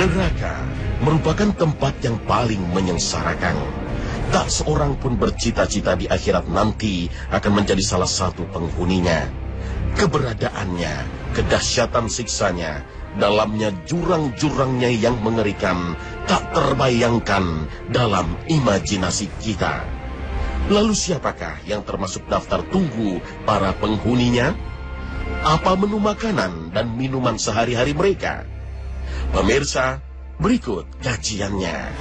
Neraka merupakan tempat yang paling menyengsarakan. Tak seorang pun bercita-cita di akhirat nanti akan menjadi salah satu penghuninya. Keberadaannya, kedahsyatan siksanya, dalamnya jurang-jurangnya yang mengerikan, tak terbayangkan dalam imajinasi kita. Lalu siapakah yang termasuk daftar tunggu para penghuninya? Apa menu makanan dan minuman sehari-hari mereka? Pemirsa, berikut kajiannya.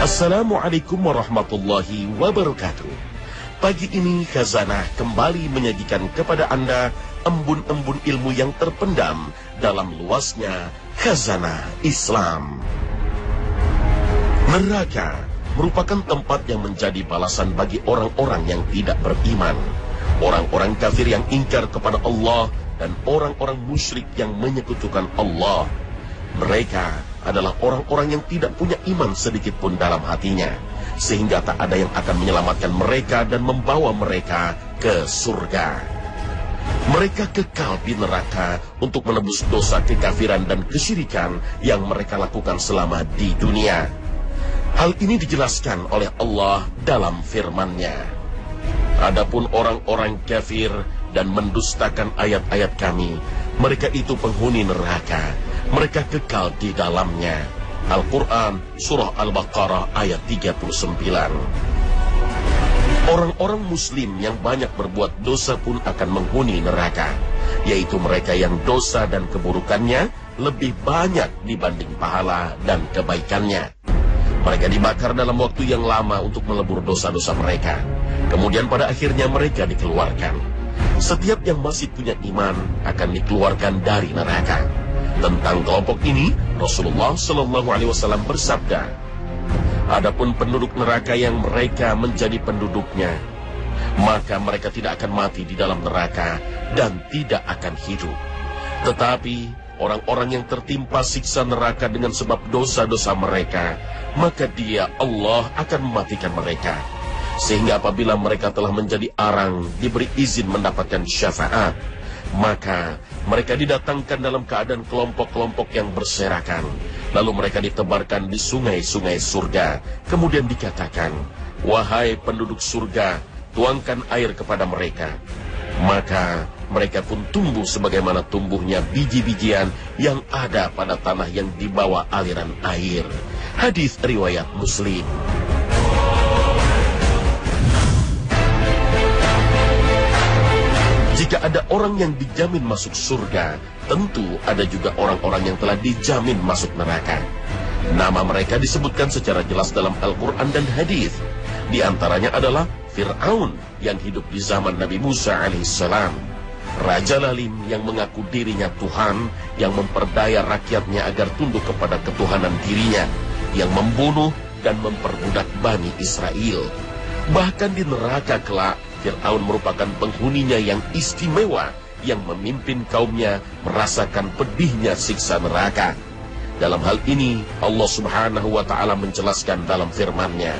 Assalamualaikum warahmatullahi wabarakatuh. Pagi ini Khazanah kembali menyajikan kepada Anda embun-embun ilmu yang terpendam dalam luasnya Khazanah Islam. Neraka merupakan tempat yang menjadi balasan bagi orang-orang yang tidak beriman, orang-orang kafir yang ingkar kepada Allah, dan orang-orang musyrik yang menyekutukan Allah. Mereka adalah orang-orang yang tidak punya iman sedikit pun dalam hatinya, sehingga tak ada yang akan menyelamatkan mereka dan membawa mereka ke surga. Mereka kekal di neraka untuk menebus dosa kekafiran dan kesyirikan yang mereka lakukan selama di dunia. Hal ini dijelaskan oleh Allah dalam firman-Nya. Adapun orang-orang kafir dan mendustakan ayat-ayat Kami, mereka itu penghuni neraka. Mereka kekal di dalamnya. Al-Quran, Surah Al-Baqarah ayat 39. Orang-orang muslim yang banyak berbuat dosa pun akan menghuni neraka, yaitu mereka yang dosa dan keburukannya lebih banyak dibanding pahala dan kebaikannya. Mereka dibakar dalam waktu yang lama untuk melebur dosa-dosa mereka. Kemudian pada akhirnya mereka dikeluarkan. Setiap yang masih punya iman akan dikeluarkan dari neraka. Tentang kelompok ini, Rasulullah SAW bersabda, adapun penduduk neraka yang mereka menjadi penduduknya, maka mereka tidak akan mati di dalam neraka dan tidak akan hidup. Tetapi orang-orang yang tertimpa siksa neraka dengan sebab dosa-dosa mereka, maka Dia, Allah, akan mematikan mereka. Sehingga apabila mereka telah menjadi arang, diberi izin mendapatkan syafaat, maka mereka didatangkan dalam keadaan kelompok-kelompok yang berserakan. Lalu mereka ditebarkan di sungai-sungai surga. Kemudian dikatakan, wahai penduduk surga, tuangkan air kepada mereka. Maka mereka pun tumbuh sebagaimana tumbuhnya biji-bijian yang ada pada tanah yang dibawa aliran air. Hadis riwayat Muslim. Jika ada orang yang dijamin masuk surga, tentu ada juga orang-orang yang telah dijamin masuk neraka. Nama mereka disebutkan secara jelas dalam Al-Quran dan hadis. Di antaranya adalah Fir'aun yang hidup di zaman Nabi Musa alaihissalam, Raja Lalim yang mengaku dirinya Tuhan, yang memperdaya rakyatnya agar tunduk kepada ketuhanan dirinya, yang membunuh dan memperbudak Bani Israel. Bahkan di neraka kelak, Fir'aun merupakan penghuninya yang istimewa, yang memimpin kaumnya merasakan pedihnya siksa neraka. Dalam hal ini, Allah Subhanahu wa Ta'ala menjelaskan dalam firman-Nya,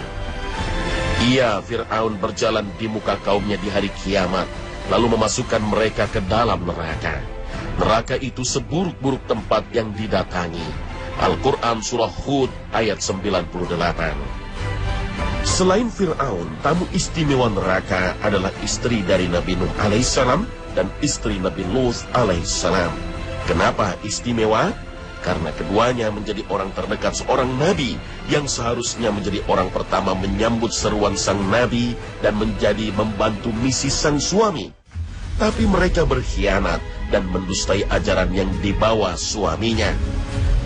ia, Fir'aun, berjalan di muka kaumnya di hari kiamat, lalu memasukkan mereka ke dalam neraka. Neraka itu seburuk-buruk tempat yang didatangi. Al-Quran Surah Hud ayat 98. Selain Fir'aun, tamu istimewa neraka adalah istri dari Nabi Nuh alaihissalam dan istri Nabi Lut alaihissalam. Kenapa istimewa? Karena keduanya menjadi orang terdekat seorang Nabi yang seharusnya menjadi orang pertama menyambut seruan sang Nabi dan menjadi membantu misi sang suami. Tapi mereka berkhianat dan mendustai ajaran yang dibawa suaminya.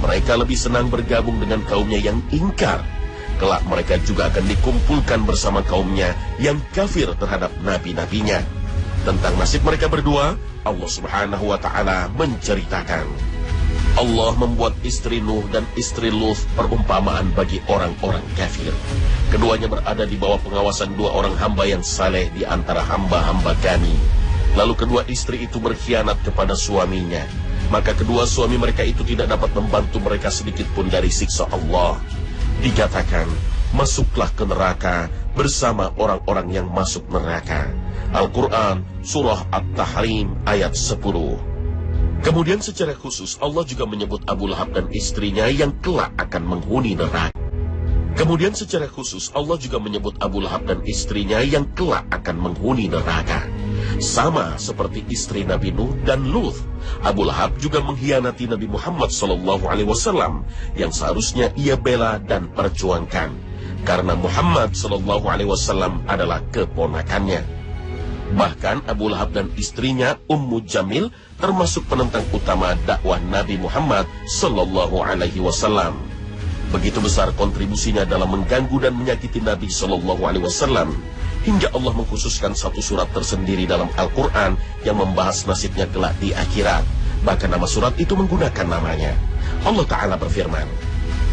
Mereka lebih senang bergabung dengan kaumnya yang ingkar. Kelak mereka juga akan dikumpulkan bersama kaumnya yang kafir terhadap nabi-nabinya. Tentang nasib mereka berdua, Allah Subhanahu wa Ta'ala menceritakan, Allah membuat istri Nuh dan istri Lut perumpamaan bagi orang-orang kafir. Keduanya berada di bawah pengawasan dua orang hamba yang saleh di antara hamba-hamba Kami. Lalu kedua istri itu berkhianat kepada suaminya. maka kedua suami mereka itu tidak dapat membantu mereka sedikit pun dari siksa Allah. Dikatakan, masuklah ke neraka bersama orang-orang yang masuk neraka. Al-Quran, Surah At-Tahrim, ayat 10. Kemudian secara khusus Allah juga menyebut Abu Lahab dan istrinya yang kelak akan menghuni neraka. Kemudian secara khusus Allah juga menyebut Abu Lahab dan istrinya yang kelak akan menghuni neraka. Sama seperti istri Nabi Nuh dan Lut, Abu Lahab juga mengkhianati Nabi Muhammad SAW yang seharusnya ia bela dan perjuangkan, karena Muhammad SAW adalah keponakannya. Bahkan Abu Lahab dan istrinya Ummu Jamil termasuk penentang utama dakwah Nabi Muhammad SAW. Begitu besar kontribusinya dalam mengganggu dan menyakiti Nabi SAW, hingga Allah mengkhususkan satu surat tersendiri dalam Al-Quran yang membahas nasibnya kelak di akhirat. Bahkan nama surat itu menggunakan namanya. Allah Ta'ala berfirman,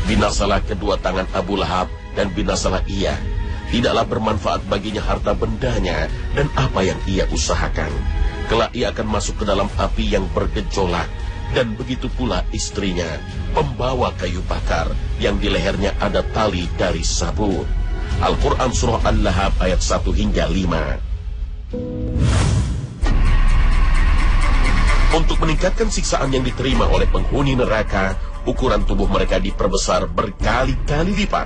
binasalah kedua tangan Abu Lahab dan binasalah ia. Tidaklah bermanfaat baginya harta bendanya dan apa yang ia usahakan. Kelak ia akan masuk ke dalam api yang bergejolak. Dan begitu pula istrinya, pembawa kayu bakar, yang di lehernya ada tali dari sabut. Al-Quran Surah Al-Lahab ayat 1 hingga 5. Untuk meningkatkan siksaan yang diterima oleh penghuni neraka, ukuran tubuh mereka diperbesar berkali-kali lipat.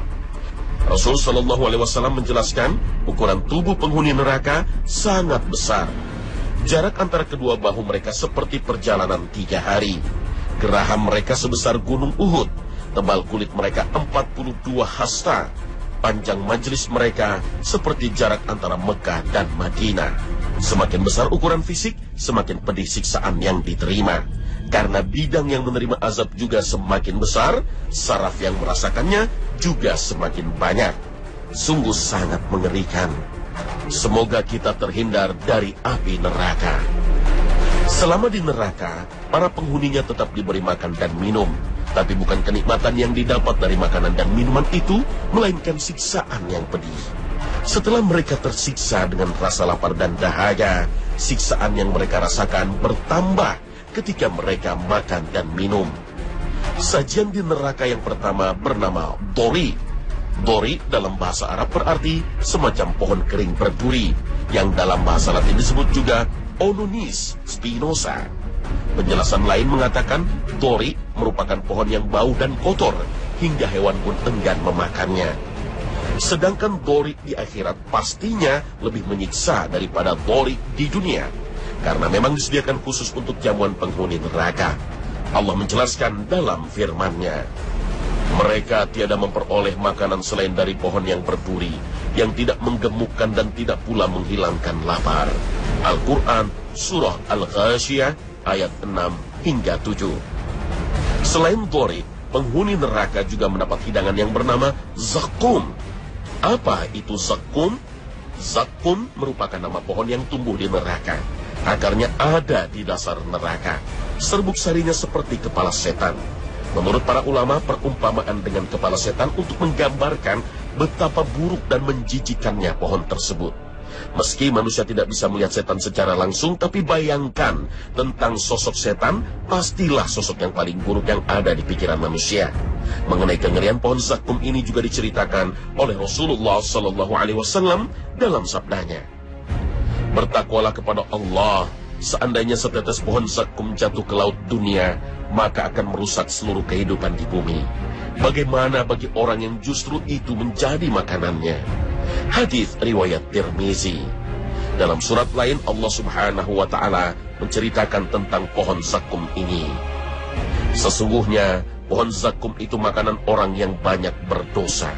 Rasul SAW menjelaskan, ukuran tubuh penghuni neraka sangat besar. Jarak antara kedua bahu mereka seperti perjalanan 3 hari. Geraham mereka sebesar gunung Uhud. Tebal kulit mereka 42 hasta. Panjang majelis mereka seperti jarak antara Mekah dan Madinah. Semakin besar ukuran fisik, semakin pedih siksaan yang diterima. Karena bidang yang menerima azab juga semakin besar, saraf yang merasakannya juga semakin banyak. Sungguh sangat mengerikan. Semoga kita terhindar dari api neraka. Selama di neraka, para penghuninya tetap diberi makan dan minum. Tapi bukan kenikmatan yang didapat dari makanan dan minuman itu, melainkan siksaan yang pedih. Setelah mereka tersiksa dengan rasa lapar dan dahaga, siksaan yang mereka rasakan bertambah ketika mereka makan dan minum. Sajian di neraka yang pertama bernama Dori. Dori dalam bahasa Arab berarti semacam pohon kering berduri, yang dalam bahasa Latin disebut juga Ononis spinosa. Penjelasan lain mengatakan Dori merupakan pohon yang bau dan kotor, hingga hewan pun enggan memakannya. Sedangkan Dori di akhirat pastinya lebih menyiksa daripada Dori di dunia, karena memang disediakan khusus untuk jamuan penghuni neraka. Allah menjelaskan dalam firman-Nya, mereka tiada memperoleh makanan selain dari pohon yang berduri, yang tidak menggemukkan dan tidak pula menghilangkan lapar. Al-Quran Surah Al-Ghashiyah ayat 6 hingga 7. Selain Dori, penghuni neraka juga mendapat hidangan yang bernama Zakum. Apa itu Zakum? Zakum merupakan nama pohon yang tumbuh di neraka. Akarnya ada di dasar neraka. Serbuk sarinya seperti kepala setan. Menurut para ulama, perumpamaan dengan kepala setan untuk menggambarkan betapa buruk dan menjijikannya pohon tersebut. Meski manusia tidak bisa melihat setan secara langsung, tapi bayangkan tentang sosok setan, pastilah sosok yang paling buruk yang ada di pikiran manusia. Mengenai kengerian pohon zakum ini juga diceritakan oleh Rasulullah SAW dalam sabdanya, bertakwalah kepada Allah. Seandainya setetes pohon zakum jatuh ke laut dunia, maka akan merusak seluruh kehidupan di bumi. Bagaimana bagi orang yang justru itu menjadi makanannya? Hadis riwayat Tirmizi. Dalam surat lain Allah Subhanahu wa Ta'ala menceritakan tentang pohon zakum ini. Sesungguhnya pohon zakum itu makanan orang yang banyak berdosa.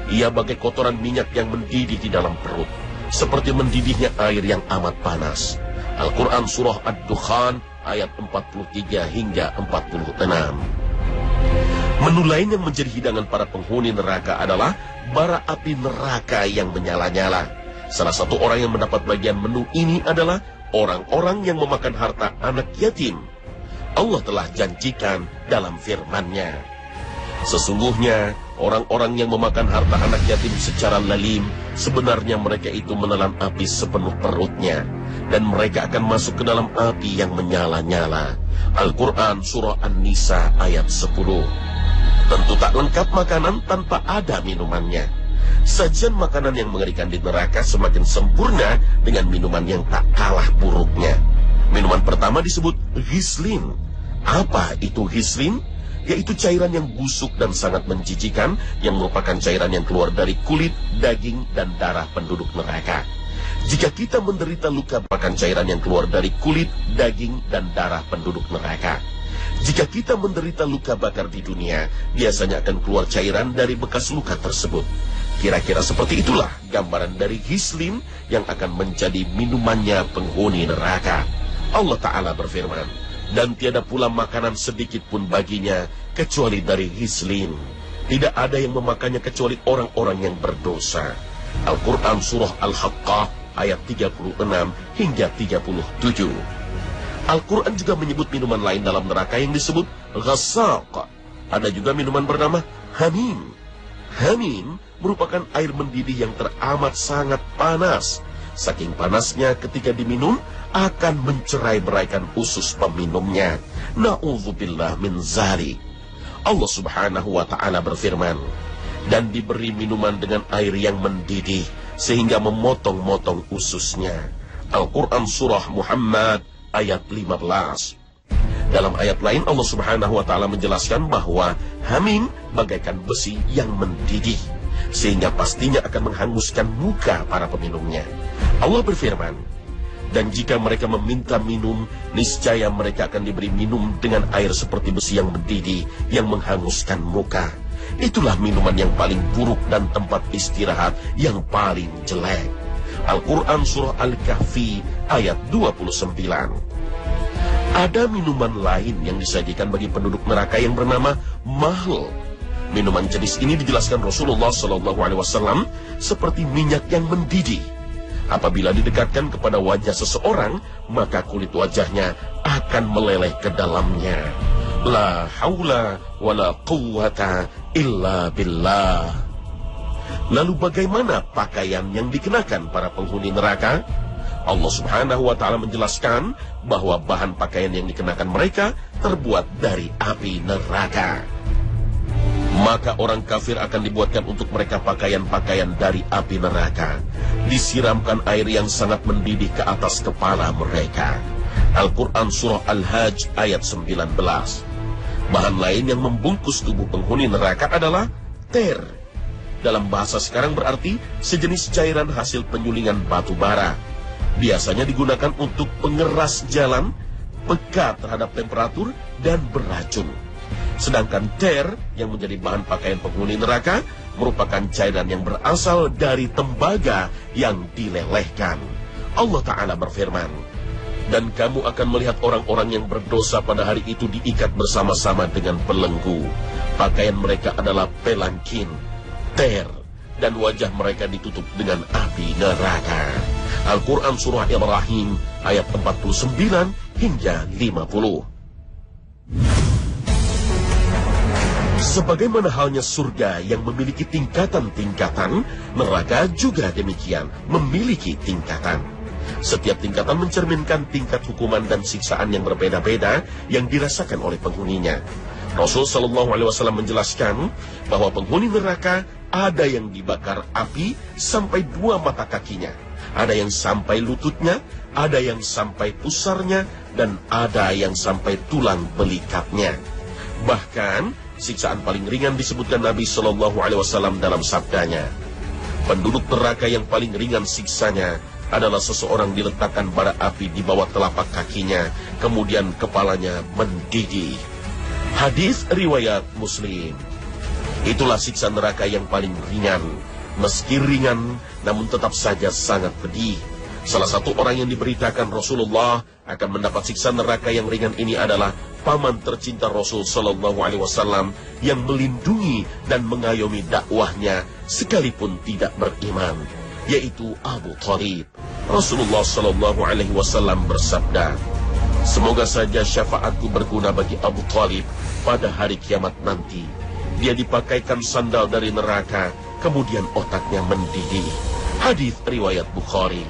Ia bagai kotoran minyak yang mendidih di dalam perut, seperti mendidihnya air yang amat panas. Al-Quran Surah Ad-Dukhan ayat 43 hingga 46. Menu lain yang menjadi hidangan para penghuni neraka adalah bara api neraka yang menyala-nyala. Salah satu orang yang mendapat bagian menu ini adalah orang-orang yang memakan harta anak yatim. Allah telah janjikan dalam firman-Nya, sesungguhnya orang-orang yang memakan harta anak yatim secara lalim, sebenarnya mereka itu menelan api sepenuh perutnya. dan mereka akan masuk ke dalam api yang menyala-nyala. Al-Quran Surah An-Nisa ayat 10. Tentu tak lengkap makanan tanpa ada minumannya. Sajian makanan yang mengerikan di neraka semakin sempurna dengan minuman yang tak kalah buruknya. Minuman pertama disebut ghislin. Apa itu ghislin? Yaitu cairan yang busuk dan sangat menjijikan yang merupakan cairan yang keluar dari kulit, daging, dan darah penduduk neraka. Jika kita menderita luka, merupakan cairan yang keluar dari kulit, daging, dan darah penduduk neraka. Jika kita menderita luka bakar di dunia, biasanya akan keluar cairan dari bekas luka tersebut. Kira-kira seperti itulah gambaran dari ghislin yang akan menjadi minumannya penghuni neraka. Allah Ta'ala berfirman, dan tiada pula makanan sedikit pun baginya kecuali dari ghislin. Tidak ada yang memakannya kecuali orang-orang yang berdosa. Al-Quran Surah Al-Haqqah ayat 36 hingga 37. Al-Quran juga menyebut minuman lain dalam neraka yang disebut ghassaq. Ada juga minuman bernama hamim. Hamim merupakan air mendidih yang teramat sangat panas. Saking panasnya ketika diminum akan mencerai-beraikan usus peminumnya. Na'udzubillah min zalik. Allah Subhanahu wa Ta'ala berfirman, dan diberi minuman dengan air yang mendidih sehingga memotong-motong ususnya. Al-Quran Surah Muhammad ayat 15. Dalam ayat lain Allah Subhanahu wa Ta'ala menjelaskan bahwa hamim bagaikan besi yang mendidih sehingga pastinya akan menghanguskan muka para peminumnya. Allah berfirman, dan jika mereka meminta minum, niscaya mereka akan diberi minum dengan air seperti besi yang mendidih yang menghanguskan muka. Itulah minuman yang paling buruk dan tempat istirahat yang paling jelek. Al-Quran Surah Al-Kahfi ayat 29. Ada minuman lain yang disajikan bagi penduduk neraka yang bernama mahl. Minuman jenis ini dijelaskan Rasulullah SAW seperti minyak yang mendidih. Apabila didekatkan kepada wajah seseorang, maka kulit wajahnya akan meleleh ke dalamnya. La haula wa la quwwata illa billah. Lalu bagaimana pakaian yang dikenakan para penghuni neraka? Allah Subhanahu wa Ta'ala menjelaskan bahwa bahan pakaian yang dikenakan mereka terbuat dari api neraka. Maka orang kafir akan dibuatkan untuk mereka pakaian-pakaian dari api neraka. Disiramkan air yang sangat mendidih ke atas kepala mereka. Al-Quran Surah Al-Hajj ayat 19. Bahan lain yang membungkus tubuh penghuni neraka adalah ter. Dalam bahasa sekarang berarti sejenis cairan hasil penyulingan batu bara. Biasanya digunakan untuk pengeras jalan, pekat terhadap temperatur, dan beracun. Sedangkan ter yang menjadi bahan pakaian penghuni neraka merupakan cairan yang berasal dari tembaga yang dilelehkan. Allah Ta'ala berfirman, dan kamu akan melihat orang-orang yang berdosa pada hari itu diikat bersama-sama dengan belenggu. Pakaian mereka adalah pelangkin, ter, dan wajah mereka ditutup dengan api neraka. Al-Quran Surah Ibrahim ayat 49 hingga 50. Sebagaimana halnya surga yang memiliki tingkatan-tingkatan, neraka juga demikian, memiliki tingkatan. Setiap tingkatan mencerminkan tingkat hukuman dan siksaan yang berbeda-beda yang dirasakan oleh penghuninya. Rasul Shallallahu Alaihi Wasallam menjelaskan bahwa penghuni neraka ada yang dibakar api sampai 2 mata kakinya, ada yang sampai lututnya, ada yang sampai pusarnya, dan ada yang sampai tulang belikatnya. Bahkan siksaan paling ringan disebutkan Nabi Shallallahu Alaihi Wasallam dalam sabdanya, penduduk neraka yang paling ringan siksanya adalah seseorang diletakkan bara api di bawah telapak kakinya, kemudian kepalanya mendidih. Hadis riwayat Muslim. Itulah siksa neraka yang paling ringan. Meski ringan, namun tetap saja sangat pedih. Salah satu orang yang diberitakan Rasulullah akan mendapat siksa neraka yang ringan ini adalah paman tercinta Rasul Sallallahu Alaihi Wasallam yang melindungi dan mengayomi dakwahnya sekalipun tidak beriman, yaitu Abu Thalib. Rasulullah Sallallahu Alaihi Wasallam bersabda, semoga saja syafaatku berguna bagi Abu Thalib pada hari kiamat nanti. Dia dipakaikan sandal dari neraka, kemudian otaknya mendidih. Hadis riwayat Bukhari.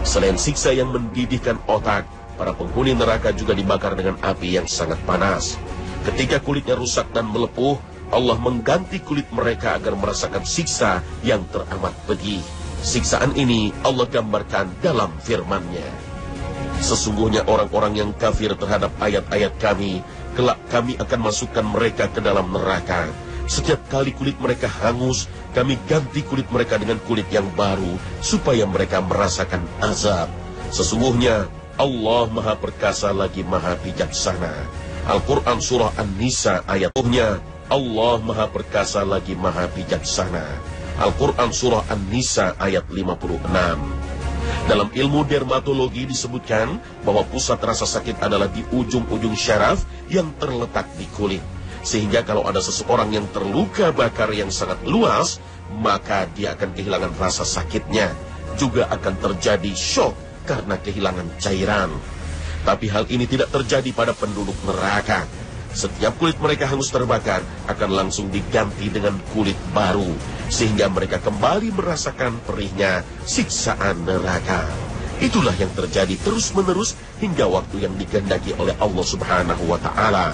Selain siksa yang mendidihkan otak, para penghuni neraka juga dibakar dengan api yang sangat panas. Ketika kulitnya rusak dan melepuh, Allah mengganti kulit mereka agar merasakan siksa yang teramat pedih. Siksaan ini Allah gambarkan dalam firman-Nya. Sesungguhnya orang-orang yang kafir terhadap ayat-ayat kami, kelak kami akan masukkan mereka ke dalam neraka. Setiap kali kulit mereka hangus, kami ganti kulit mereka dengan kulit yang baru, supaya mereka merasakan azab. Sesungguhnya Allah Maha Perkasa lagi Maha Bijaksana. Al-Quran Surah An-Nisa ayat-nya, Allah Maha Perkasa lagi Maha Bijaksana. Al-Quran Surah An-Nisa ayat 56. Dalam ilmu dermatologi disebutkan bahwa pusat rasa sakit adalah di ujung-ujung syaraf yang terletak di kulit. Sehingga kalau ada seseorang yang terluka bakar yang sangat luas, maka dia akan kehilangan rasa sakitnya. Juga akan terjadi syok karena kehilangan cairan. Tapi hal ini tidak terjadi pada penduduk neraka. Setiap kulit mereka hangus terbakar akan langsung diganti dengan kulit baru, sehingga mereka kembali merasakan perihnya siksaan neraka. Itulah yang terjadi terus-menerus hingga waktu yang dikehendaki oleh Allah Subhanahu wa Ta'ala.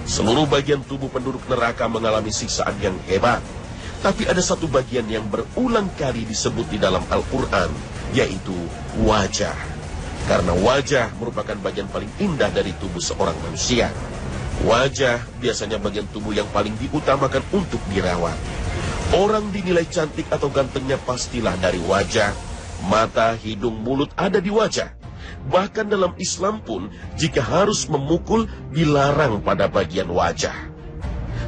Seluruh bagian tubuh penduduk neraka mengalami siksaan yang hebat. Tapi ada satu bagian yang berulang kali disebut di dalam Al-Quran, yaitu wajah. Karena wajah merupakan bagian paling indah dari tubuh seorang manusia. Wajah biasanya bagian tubuh yang paling diutamakan untuk dirawat. Orang dinilai cantik atau gantengnya pastilah dari wajah. Mata, hidung, mulut ada di wajah. Bahkan dalam Islam pun, jika harus memukul, dilarang pada bagian wajah.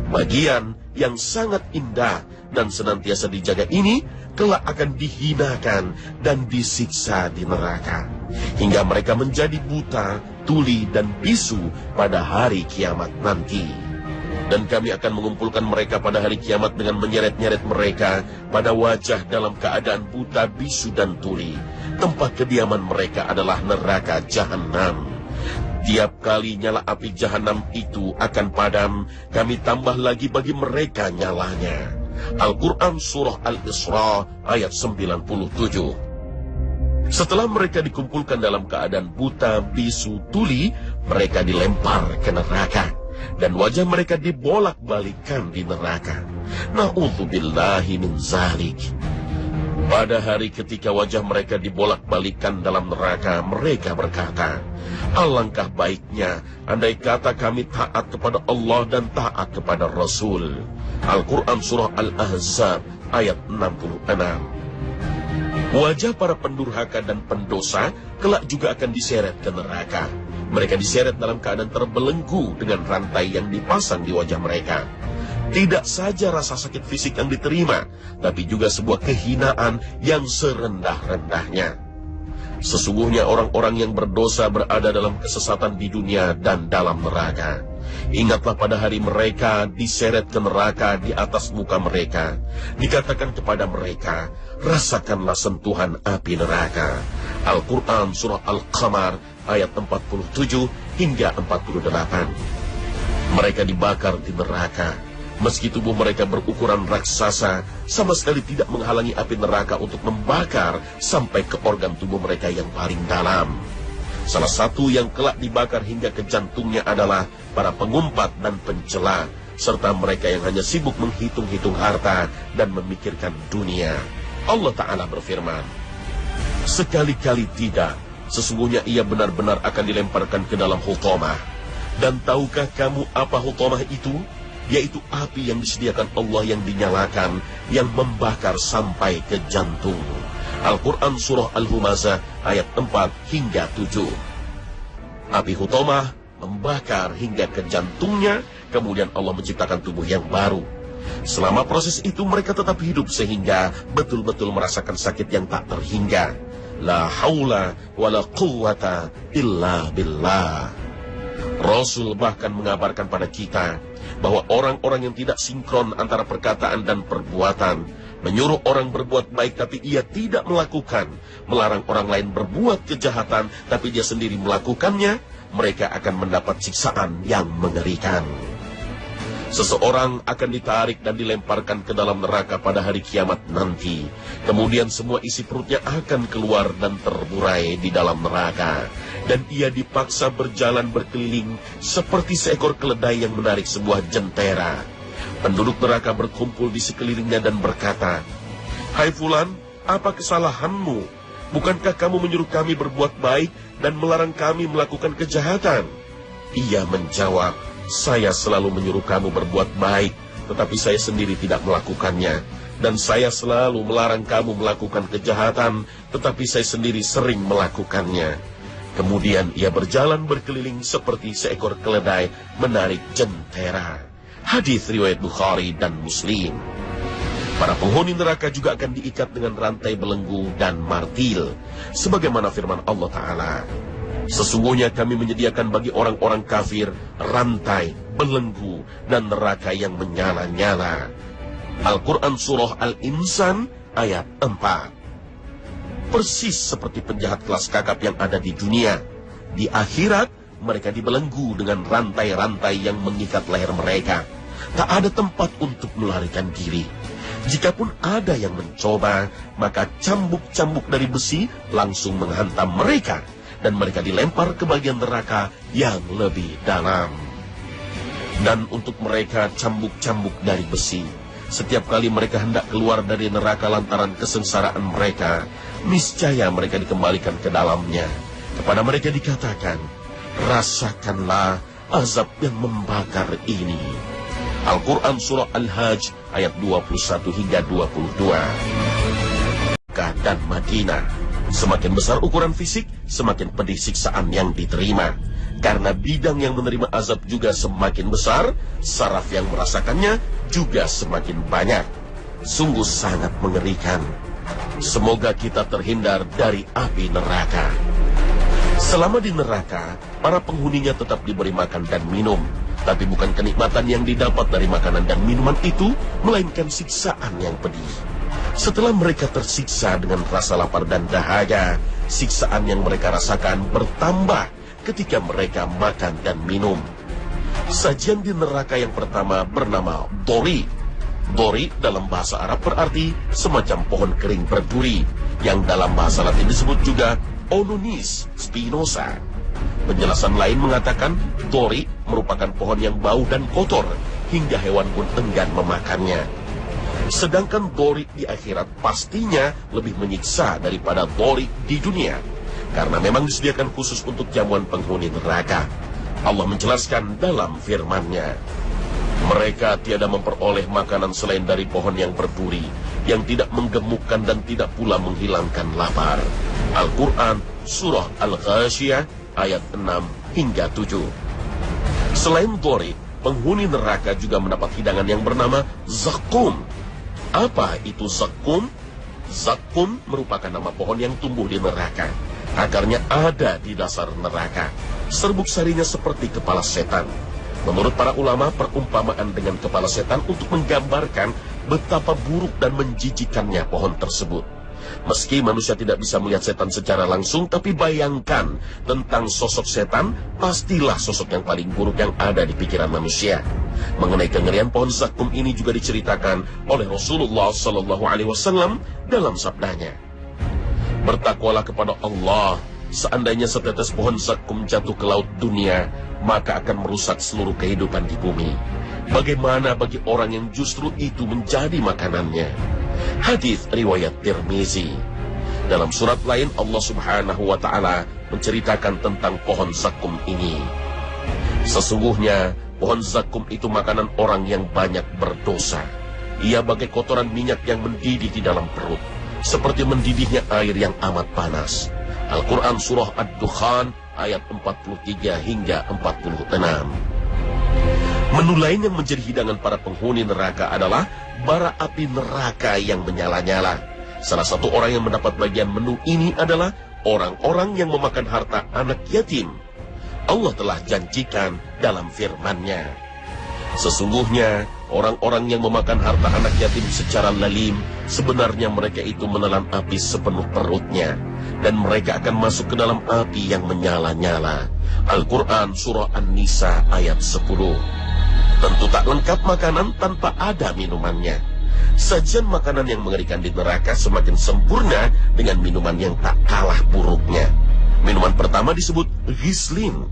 Bagian yang sangat indah dan senantiasa dijaga ini, kelak akan dihinakan dan disiksa di neraka. Hingga mereka menjadi buta, tuli, dan bisu pada hari kiamat nanti. Dan kami akan mengumpulkan mereka pada hari kiamat dengan menyeret-nyeret mereka pada wajah dalam keadaan buta, bisu, dan tuli. Tempat kediaman mereka adalah neraka Jahanam. Tiap kali nyala api Jahanam itu akan padam, kami tambah lagi bagi mereka nyalanya. Al-Quran Surah Al-Isra ayat 97. Setelah mereka dikumpulkan dalam keadaan buta, bisu, tuli, mereka dilempar ke neraka. Dan wajah mereka dibolak-balikan di neraka. Na'udzubillahi min zalik. Pada hari ketika wajah mereka dibolak-balikan dalam neraka, mereka berkata, alangkah baiknya andai kata kami taat kepada Allah dan taat kepada Rasul. Al-Quran Surah Al-Ahzab ayat 66. Wajah para pendurhaka dan pendosa kelak juga akan diseret ke neraka. Mereka diseret dalam keadaan terbelenggu dengan rantai yang dipasang di wajah mereka. Tidak saja rasa sakit fisik yang diterima, tapi juga sebuah kehinaan yang serendah-rendahnya. Sesungguhnya orang-orang yang berdosa berada dalam kesesatan di dunia dan dalam neraka. Ingatlah pada hari mereka diseret ke neraka di atas muka mereka. Dikatakan kepada mereka, rasakanlah sentuhan api neraka. Al-Quran Surah Al-Qamar ayat 47 hingga 48. Mereka dibakar di neraka. Meski tubuh mereka berukuran raksasa, sama sekali tidak menghalangi api neraka untuk membakar sampai ke organ tubuh mereka yang paling dalam. Salah satu yang kelak dibakar hingga ke jantungnya adalah para pengumpat dan pencela, serta mereka yang hanya sibuk menghitung-hitung harta dan memikirkan dunia. Allah Ta'ala berfirman, sekali-kali tidak, sesungguhnya ia benar-benar akan dilemparkan ke dalam hutamah. Dan tahukah kamu apa hutamah itu? Yaitu api yang disediakan Allah yang dinyalakan, yang membakar sampai ke jantung. Al-Quran Surah Al-Humazah ayat 4 hingga 7. Api hutamah membakar hingga ke jantungnya, kemudian Allah menciptakan tubuh yang baru. Selama proses itu mereka tetap hidup sehingga betul-betul merasakan sakit yang tak terhingga. La haula wa la quwwata illa billah. Rasul bahkan mengabarkan pada kita bahwa orang-orang yang tidak sinkron antara perkataan dan perbuatan, menyuruh orang berbuat baik tapi ia tidak melakukan, melarang orang lain berbuat kejahatan tapi dia sendiri melakukannya, mereka akan mendapat siksaan yang mengerikan. Seseorang akan ditarik dan dilemparkan ke dalam neraka pada hari kiamat nanti. Kemudian semua isi perutnya akan keluar dan terburai di dalam neraka. Dan ia dipaksa berjalan berkeliling seperti seekor keledai yang menarik sebuah jentera. Penduduk neraka berkumpul di sekelilingnya dan berkata, "Hai Fulan, apa kesalahanmu? Bukankah kamu menyuruh kami berbuat baik dan melarang kami melakukan kejahatan?" Ia menjawab, "Saya selalu menyuruh kamu berbuat baik, tetapi saya sendiri tidak melakukannya. Dan saya selalu melarang kamu melakukan kejahatan, tetapi saya sendiri sering melakukannya." Kemudian ia berjalan berkeliling seperti seekor keledai menarik jentera. Hadis riwayat Bukhari dan Muslim. Para penghuni neraka juga akan diikat dengan rantai belenggu dan martil, sebagaimana firman Allah Ta'ala, "Sesungguhnya kami menyediakan bagi orang-orang kafir rantai, belenggu, dan neraka yang menyala-nyala." Al-Quran Surah Al-Insan ayat 4. Persis seperti penjahat kelas kakap yang ada di dunia. Di akhirat, mereka dibelenggu dengan rantai-rantai yang mengikat leher mereka. Tak ada tempat untuk melarikan diri. Jikapun ada yang mencoba, maka cambuk-cambuk dari besi langsung menghantam mereka, dan mereka dilempar ke bagian neraka yang lebih dalam. Dan untuk mereka cambuk-cambuk dari besi, setiap kali mereka hendak keluar dari neraka lantaran kesengsaraan mereka, niscaya mereka dikembalikan ke dalamnya. Kepada mereka dikatakan, "Rasakanlah azab yang membakar ini." Al-Quran Surah Al-Hajj ayat 21 hingga 22. Mekah dan Madinah. Semakin besar ukuran fisik, semakin pedih siksaan yang diterima. Karena bidang yang menerima azab juga semakin besar, saraf yang merasakannya juga semakin banyak. Sungguh sangat mengerikan. Semoga kita terhindar dari api neraka. Selama di neraka, para penghuninya tetap diberi makan dan minum. Tapi bukan kenikmatan yang didapat dari makanan dan minuman itu, melainkan siksaan yang pedih. Setelah mereka tersiksa dengan rasa lapar dan dahaga, siksaan yang mereka rasakan bertambah ketika mereka makan dan minum. Sajian di neraka yang pertama bernama Dori. Dori dalam bahasa Arab berarti semacam pohon kering berduri, yang dalam bahasa Latin disebut juga Ononis spinosa. Penjelasan lain mengatakan Dori merupakan pohon yang bau dan kotor, hingga hewan pun enggan memakannya. Sedangkan Dori di akhirat pastinya lebih menyiksa daripada Dori di dunia, karena memang disediakan khusus untuk jamuan penghuni neraka. Allah menjelaskan dalam firman-Nya, "Mereka tiada memperoleh makanan selain dari pohon yang berduri, yang tidak menggemukkan dan tidak pula menghilangkan lapar." Al-Quran Surah Al-Ghashiyah ayat 6 hingga 7. Selain Dori, penghuni neraka juga mendapat hidangan yang bernama Zakum. Apa itu Zakum? Zakum merupakan nama pohon yang tumbuh di neraka. Akarnya ada di dasar neraka. Serbuk sarinya seperti kepala setan. Menurut para ulama, perumpamaan dengan kepala setan untuk menggambarkan betapa buruk dan menjijikannya pohon tersebut. Meski manusia tidak bisa melihat setan secara langsung, tapi bayangkan tentang sosok setan, pastilah sosok yang paling buruk yang ada di pikiran manusia. Mengenai kengerian pohon zakum ini juga diceritakan oleh Rasulullah SAW dalam sabdanya, "Bertakwalah kepada Allah, seandainya setetes pohon zakum jatuh ke laut dunia, maka akan merusak seluruh kehidupan di bumi. Bagaimana bagi orang yang justru itu menjadi makanannya?" Hadis riwayat Tirmizi. Dalam surat lain Allah Subhanahu wa Ta'ala menceritakan tentang pohon zakum ini. "Sesungguhnya pohon zakum itu makanan orang yang banyak berdosa. Ia bagai kotoran minyak yang mendidih di dalam perut, seperti mendidihnya air yang amat panas." Al-Quran Surah Ad-Dukhan ayat 43 hingga 46. Menu lain yang menjadi hidangan para penghuni neraka adalah bara api neraka yang menyala-nyala. Salah satu orang yang mendapat bagian menu ini adalah orang-orang yang memakan harta anak yatim. Allah telah janjikan dalam firman-Nya, "Sesungguhnya orang-orang yang memakan harta anak yatim secara lalim, sebenarnya mereka itu menelan api sepenuh perutnya, dan mereka akan masuk ke dalam api yang menyala-nyala." Al-Quran Surah An-Nisa ayat 10. Tentu tak lengkap makanan tanpa ada minumannya. Sajian makanan yang mengerikan di neraka semakin sempurna dengan minuman yang tak kalah buruknya. Minuman pertama disebut ghislin.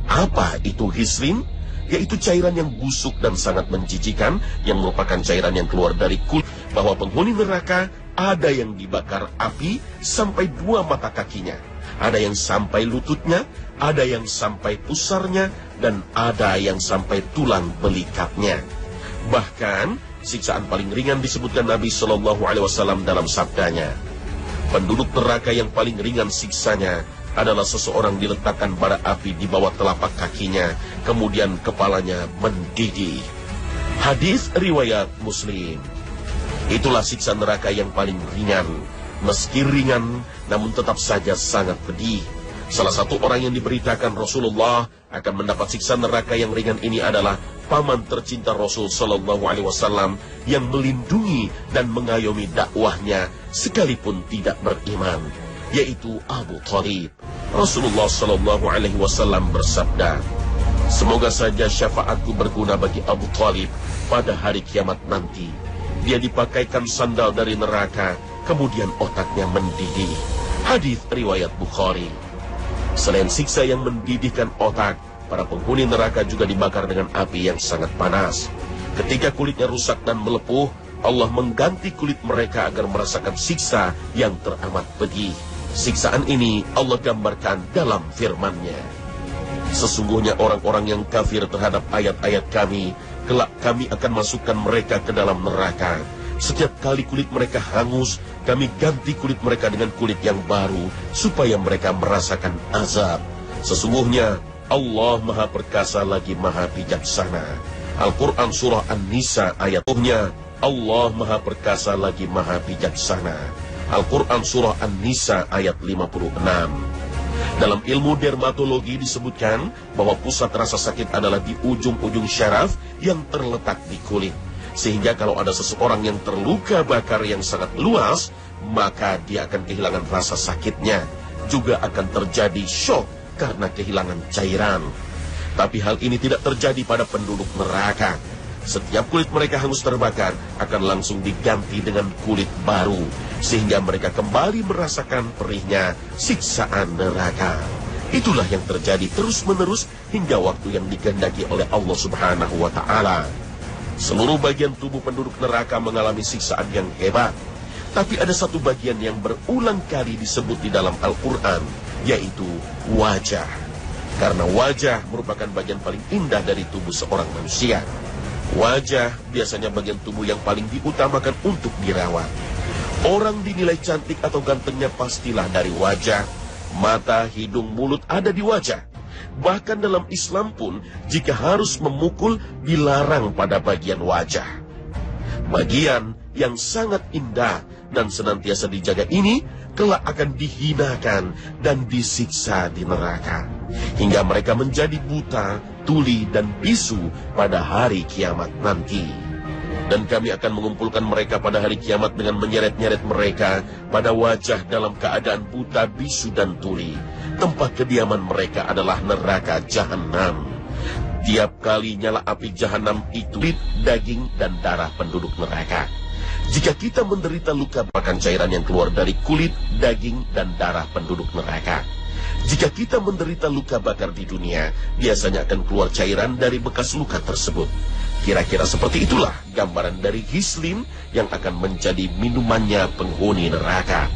Apa itu ghislin? Yaitu cairan yang busuk dan sangat menjijikan yang merupakan cairan yang keluar dari kulit. Bahwa penghuni neraka ada yang dibakar api sampai 2 mata kakinya, ada yang sampai lututnya, ada yang sampai pusarnya, dan ada yang sampai tulang belikatnya. Bahkan siksaan paling ringan disebutkan Nabi Shallallahu Alaihi Wasallam dalam sabdanya, penduduk neraka yang paling ringan siksanya adalah seseorang diletakkan bara api di bawah telapak kakinya, kemudian kepalanya mendidih. Hadis riwayat Muslim. Itulah siksa neraka yang paling ringan. Meski ringan, namun tetap saja sangat pedih. Salah satu orang yang diberitakan Rasulullah akan mendapat siksa neraka yang ringan ini adalah paman tercinta Rasul Sallallahu Alaihi Wasallam yang melindungi dan mengayomi dakwahnya sekalipun tidak beriman, yaitu Abu Thalib. Rasulullah Sallallahu Alaihi Wasallam bersabda, semoga saja syafaatku berguna bagi Abu Thalib pada hari kiamat nanti. Dia dipakaikan sandal dari neraka, kemudian otaknya mendidih. Hadis riwayat Bukhari. Selain siksa yang mendidihkan otak, para penghuni neraka juga dibakar dengan api yang sangat panas. Ketika kulitnya rusak dan melepuh, Allah mengganti kulit mereka agar merasakan siksa yang teramat pedih. Siksaan ini Allah gambarkan dalam firman-Nya. Sesungguhnya orang-orang yang kafir terhadap ayat-ayat kami, kelak kami akan masukkan mereka ke dalam neraka. Setiap kali kulit mereka hangus, kami ganti kulit mereka dengan kulit yang baru, supaya mereka merasakan azab. Sesungguhnya Allah Maha Perkasa lagi Maha Bijaksana. Al-Quran Surah An-Nisa ayatnya, Allah Maha Perkasa lagi Maha Bijaksana. Al-Quran Surah An-Nisa ayat 56. Dalam ilmu dermatologi disebutkan bahwa pusat rasa sakit adalah di ujung-ujung syaraf yang terletak di kulit. Sehingga kalau ada seseorang yang terluka bakar yang sangat luas, maka dia akan kehilangan rasa sakitnya. Juga akan terjadi shock karena kehilangan cairan. Tapi hal ini tidak terjadi pada penduduk neraka. Setiap kulit mereka hangus terbakar akan langsung diganti dengan kulit baru, sehingga mereka kembali merasakan perihnya siksaan neraka. Itulah yang terjadi terus-menerus hingga waktu yang dikehendaki oleh Allah Subhanahu wa Ta'ala. Seluruh bagian tubuh penduduk neraka mengalami siksaan yang hebat. Tapi ada satu bagian yang berulang kali disebut di dalam Al-Quran, yaitu wajah. Karena wajah merupakan bagian paling indah dari tubuh seorang manusia. Wajah biasanya bagian tubuh yang paling diutamakan untuk dirawat. Orang dinilai cantik atau gantengnya pastilah dari wajah. Mata, hidung, mulut ada di wajah. Bahkan dalam Islam pun, jika harus memukul, dilarang pada bagian wajah. Bagian yang sangat indah dan senantiasa dijaga ini, kelak akan dihinakan dan disiksa di neraka. Hingga mereka menjadi buta, tuli, dan bisu pada hari kiamat nanti. Dan kami akan mengumpulkan mereka pada hari kiamat dengan menyeret-nyeret mereka pada wajah dalam keadaan buta, bisu, dan tuli. Tempat kediaman mereka adalah neraka Jahanam. Tiap kali nyala api Jahanam itu daging dan darah penduduk neraka. Jika kita menderita luka, bahkan cairan yang keluar dari kulit, daging, dan darah penduduk neraka. Jika kita menderita luka bakar di dunia, biasanya akan keluar cairan dari bekas luka tersebut. Kira-kira seperti itulah gambaran dari ghislin yang akan menjadi minumannya penghuni neraka.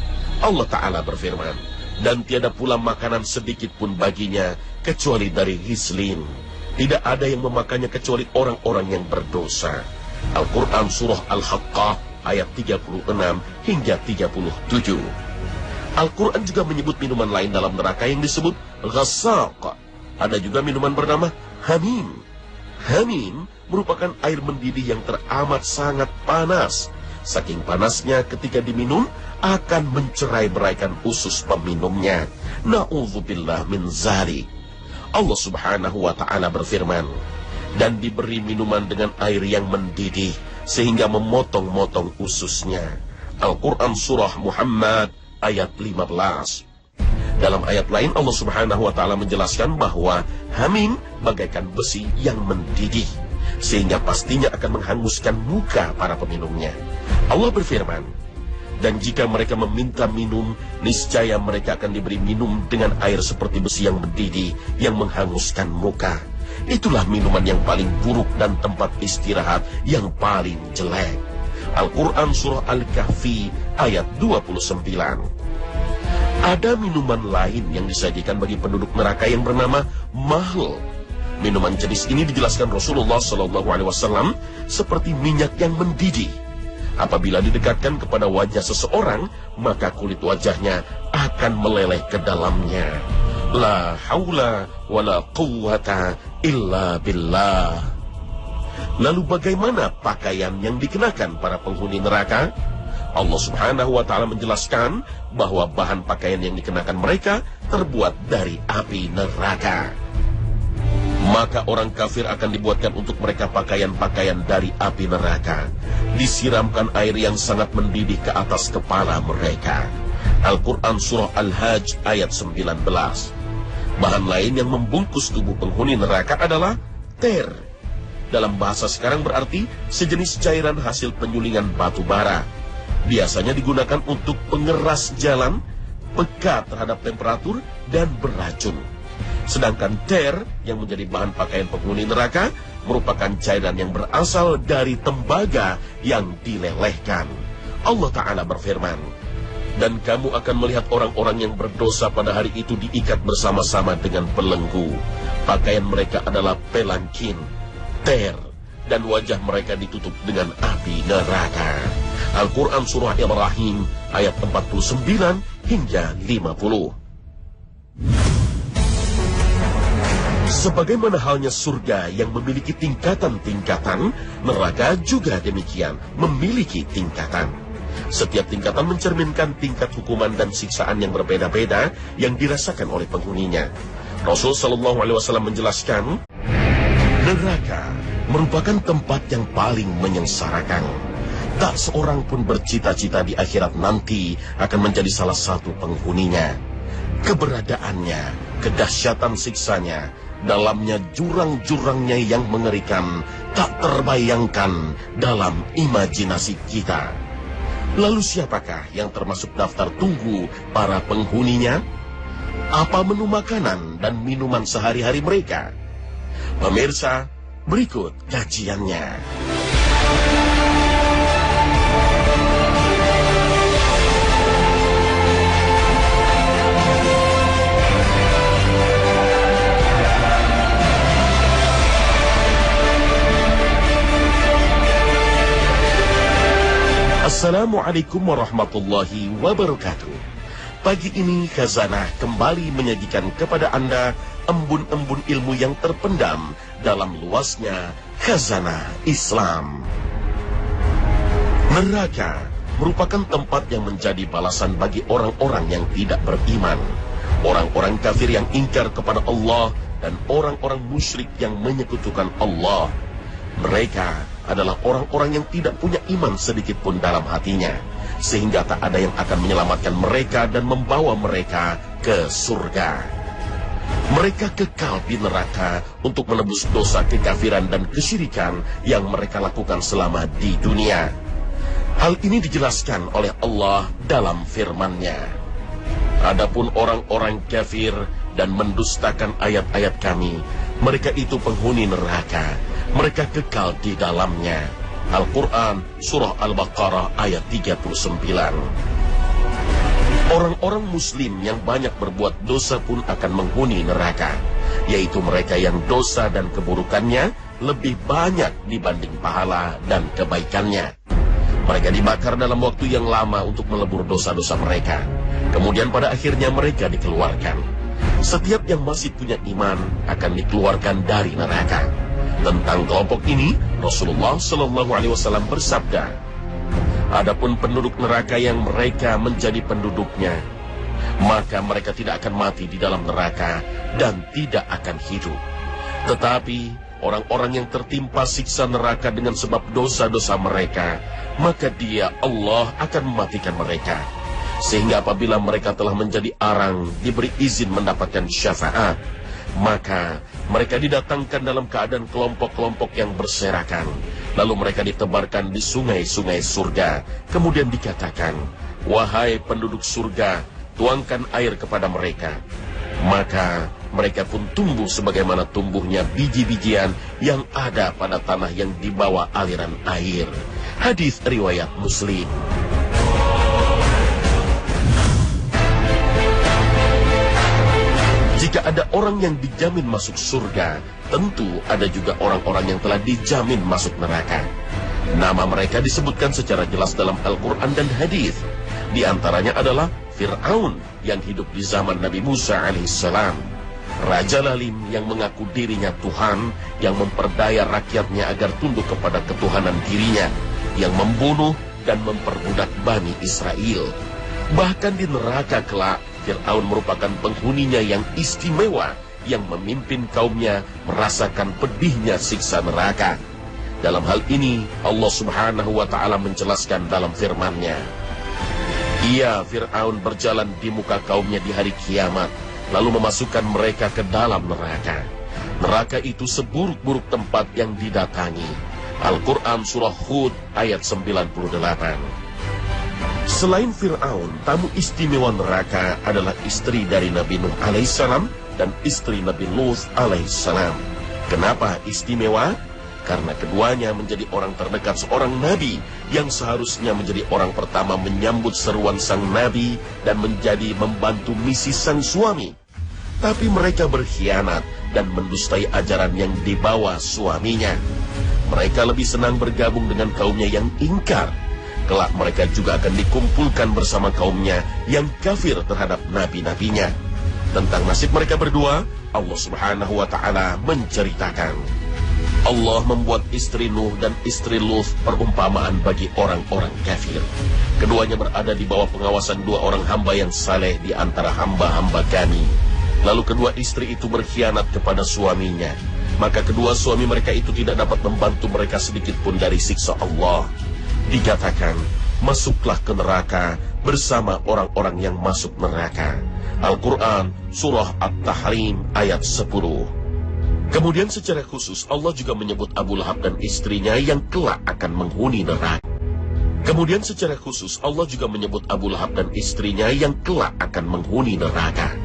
Allah Ta'ala berfirman, dan tiada pula makanan sedikit pun baginya kecuali dari ghislin. Tidak ada yang memakannya kecuali orang-orang yang berdosa. Al-Quran Surah Al-Haqqah ayat 36 hingga 37. Al-Quran juga menyebut minuman lain dalam neraka yang disebut ghassaq. Ada juga minuman bernama hamim. Hamim merupakan air mendidih yang teramat sangat panas. Saking panasnya ketika diminum akan mencerai-beraikan usus peminumnya. Na'udzubillah min zalik. Allah Subhanahu wa Ta'ala berfirman, dan diberi minuman dengan air yang mendidih sehingga memotong-motong ususnya. Al-Quran Surah Muhammad ayat 15. Dalam ayat lain Allah Subhanahu wa Ta'ala menjelaskan bahwa hamim bagaikan besi yang mendidih. sehingga pastinya akan menghanguskan muka para peminumnya. Allah berfirman, dan jika mereka meminta minum, niscaya mereka akan diberi minum dengan air seperti besi yang mendidih yang menghanguskan muka. Itulah minuman yang paling buruk dan tempat istirahat yang paling jelek. Al-Quran Surah Al-Kahfi ayat 29. Ada minuman lain yang disajikan bagi penduduk neraka yang bernama mahl. Minuman jenis ini dijelaskan Rasulullah SAW seperti minyak yang mendidih. Apabila didekatkan kepada wajah seseorang, maka kulit wajahnya akan meleleh ke dalamnya. La haula wa la quwwata illa billah. Lalu bagaimana pakaian yang dikenakan para penghuni neraka? Allah Subhanahu wa Ta'ala menjelaskan bahwa bahan pakaian yang dikenakan mereka terbuat dari api neraka. Maka orang kafir akan dibuatkan untuk mereka pakaian-pakaian dari api neraka. Disiramkan air yang sangat mendidih ke atas kepala mereka. Al-Quran Surah Al-Hajj ayat 19. Bahan lain yang membungkus tubuh penghuni neraka adalah ter. Dalam bahasa sekarang berarti sejenis cairan hasil penyulingan batu bara. Biasanya digunakan untuk pengeras jalan, pekat terhadap temperatur, dan beracun. Sedangkan ter yang menjadi bahan pakaian penghuni neraka merupakan cairan yang berasal dari tembaga yang dilelehkan. Allah Ta'ala berfirman, dan kamu akan melihat orang-orang yang berdosa pada hari itu diikat bersama-sama dengan belenggu. Pakaian mereka adalah pelangkin, ter, dan wajah mereka ditutup dengan api neraka. Al-Quran Surah Ibrahim ayat 49 hingga 50. Sebagaimana halnya surga yang memiliki tingkatan-tingkatan, neraka juga demikian memiliki tingkatan. Setiap tingkatan mencerminkan tingkat hukuman dan siksaan yang berbeda-beda yang dirasakan oleh penghuninya. Rasul Shallallahu Alaihi Wasallam menjelaskan, neraka merupakan tempat yang paling menyengsarakan. Tak seorang pun bercita-cita di akhirat nanti akan menjadi salah satu penghuninya. Keberadaannya, kedahsyatan siksanya, dalamnya jurang-jurangnya yang mengerikan, tak terbayangkan dalam imajinasi kita. Lalu siapakah yang termasuk daftar tunggu para penghuninya? Apa menu makanan dan minuman sehari-hari mereka? Pemirsa, berikut kajiannya. Assalamualaikum warahmatullahi wabarakatuh. Pagi ini Khazanah kembali menyajikan kepada Anda embun-embun ilmu yang terpendam dalam luasnya Khazanah Islam. Neraka merupakan tempat yang menjadi balasan bagi orang-orang yang tidak beriman, orang-orang kafir yang ingkar kepada Allah, dan orang-orang musyrik yang menyekutukan Allah. Mereka adalah orang-orang yang tidak punya iman sedikit pun dalam hatinya, sehingga tak ada yang akan menyelamatkan mereka dan membawa mereka ke surga. Mereka kekal di neraka untuk menebus dosa kekafiran dan kesyirikan yang mereka lakukan selama di dunia. Hal ini dijelaskan oleh Allah dalam firman-Nya. Adapun orang-orang kafir dan mendustakan ayat-ayat Kami, mereka itu penghuni neraka. Mereka kekal di dalamnya. Al-Quran Surah Al-Baqarah ayat 39. Orang-orang muslim yang banyak berbuat dosa pun akan menghuni neraka, yaitu mereka yang dosa dan keburukannya lebih banyak dibanding pahala dan kebaikannya. Mereka dibakar dalam waktu yang lama untuk melebur dosa-dosa mereka. Kemudian pada akhirnya mereka dikeluarkan. Setiap yang masih punya iman akan dikeluarkan dari neraka. Tentang kelompok ini, Rasulullah SAW bersabda, adapun penduduk neraka yang mereka menjadi penduduknya, maka mereka tidak akan mati di dalam neraka dan tidak akan hidup. Tetapi orang-orang yang tertimpa siksa neraka dengan sebab dosa-dosa mereka, maka Dia, Allah, akan mematikan mereka. Sehingga apabila mereka telah menjadi arang, diberi izin mendapatkan syafaat, Maka mereka didatangkan dalam keadaan kelompok-kelompok yang berserakan. Lalu mereka ditebarkan di sungai-sungai surga. Kemudian dikatakan, "Wahai penduduk surga, tuangkan air kepada mereka." Maka mereka pun tumbuh sebagaimana tumbuhnya biji-bijian yang ada pada tanah yang dibawa aliran air. Hadis riwayat Muslim. Jika ada orang yang dijamin masuk surga, tentu ada juga orang-orang yang telah dijamin masuk neraka. Nama mereka disebutkan secara jelas dalam Al-Quran dan hadis. Di antaranya adalah Fir'aun yang hidup di zaman Nabi Musa alaihissalam, Raja Lalim yang mengaku dirinya Tuhan, yang memperdaya rakyatnya agar tunduk kepada ketuhanan dirinya, yang membunuh dan memperbudak Bani Israel. Bahkan di neraka kelak, Fir'aun merupakan penghuninya yang istimewa, yang memimpin kaumnya merasakan pedihnya siksa neraka. Dalam hal ini, Allah Subhanahu wa Ta'ala menjelaskan dalam firman-Nya, "Ia, Fir'aun, berjalan di muka kaumnya di hari kiamat, lalu memasukkan mereka ke dalam neraka. Neraka itu seburuk-buruk tempat yang didatangi." Al-Quran Surah Hud ayat 98. Selain Fir'aun, tamu istimewa neraka adalah istri dari Nabi Nuh alaihissalam dan istri Nabi Lut alaihissalam. Kenapa istimewa? Karena keduanya menjadi orang terdekat seorang Nabi yang seharusnya menjadi orang pertama menyambut seruan sang Nabi dan menjadi membantu misi sang suami. Tapi mereka berkhianat dan mendustai ajaran yang dibawa suaminya. Mereka lebih senang bergabung dengan kaumnya yang ingkar. Kelak mereka juga akan dikumpulkan bersama kaumnya yang kafir terhadap nabi-nabinya. Tentang nasib mereka berdua, Allah Subhanahu wa Ta'ala menceritakan, Allah membuat istri Nuh dan istri Lut perumpamaan bagi orang-orang kafir. Keduanya berada di bawah pengawasan dua orang hamba yang saleh di antara hamba-hamba Kami. Lalu kedua istri itu berkhianat kepada suaminya. Maka kedua suami mereka itu tidak dapat membantu mereka sedikit pun dari siksa Allah. Dikatakan, masuklah ke neraka bersama orang-orang yang masuk neraka. Al-Quran Surah At-Tahrim ayat 10. Kemudian secara khusus Allah juga menyebut Abu Lahab dan istrinya yang kelak akan menghuni neraka. Kemudian secara khusus Allah juga menyebut Abu Lahab dan istrinya yang kelak akan menghuni neraka.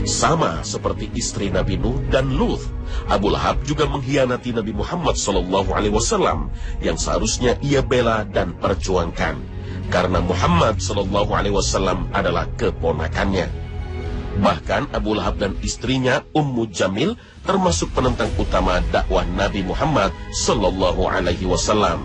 Sama seperti istri Nabi Nuh dan Lut, Abu Lahab juga mengkhianati Nabi Muhammad SAW yang seharusnya ia bela dan perjuangkan, karena Muhammad SAW adalah keponakannya. Bahkan Abu Lahab dan istrinya Ummu Jamil termasuk penentang utama dakwah Nabi Muhammad SAW.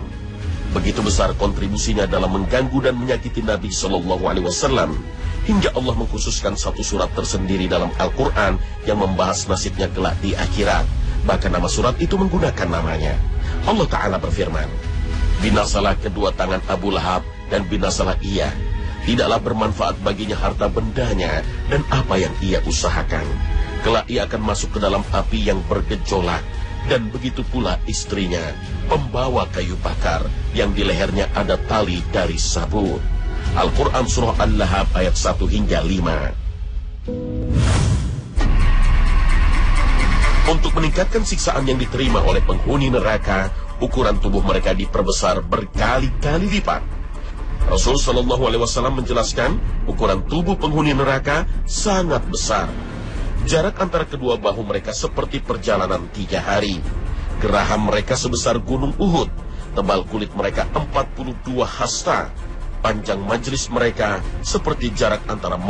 Begitu besar kontribusinya dalam mengganggu dan menyakiti Nabi SAW, hingga Allah mengkhususkan satu surat tersendiri dalam Al-Quran yang membahas nasibnya kelak di akhirat. Bahkan nama surat itu menggunakan namanya. Allah Ta'ala berfirman, "Binasalah kedua tangan Abu Lahab dan binasalah ia. Tidaklah bermanfaat baginya harta bendanya dan apa yang ia usahakan. Kelak ia akan masuk ke dalam api yang bergejolak. Dan begitu pula istrinya, pembawa kayu bakar, yang di lehernya ada tali dari sabut." Al-Quran Surah Al-Lahab ayat 1 hingga 5. Untuk meningkatkan siksaan yang diterima oleh penghuni neraka, ukuran tubuh mereka diperbesar berkali-kali lipat. Rasul Shallallahu Alaihi Wasallam menjelaskan, ukuran tubuh penghuni neraka sangat besar. Jarak antara kedua bahu mereka seperti perjalanan 3 hari. Geraham mereka sebesar gunung Uhud. Tebal kulit mereka 42 hasta. Panjang majlis mereka seperti jarak antara